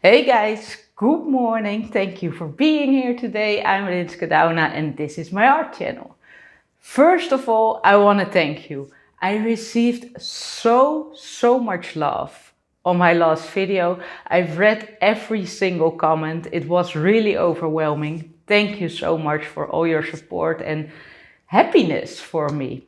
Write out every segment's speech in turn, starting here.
Hey guys, good morning. Thank you for being here today. I'm Rinske Dauna and this is my art channel. First of all, I want to thank you. I received so much love on my last video. I've read every single comment. It was really overwhelming. Thank you so much for all your support and happiness for me.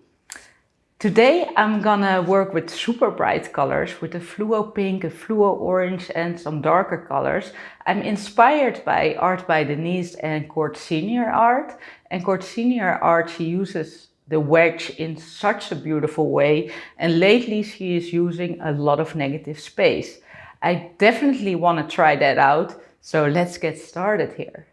Today I'm gonna work with super bright colors, with a fluo pink, a fluo orange and some darker colors. I'm inspired by Art by Denise and Court Senior art. And Court Senior art, she uses the wedge in such a beautiful way, and lately she is using a lot of negative space. I definitely want to try that out, so let's get started here.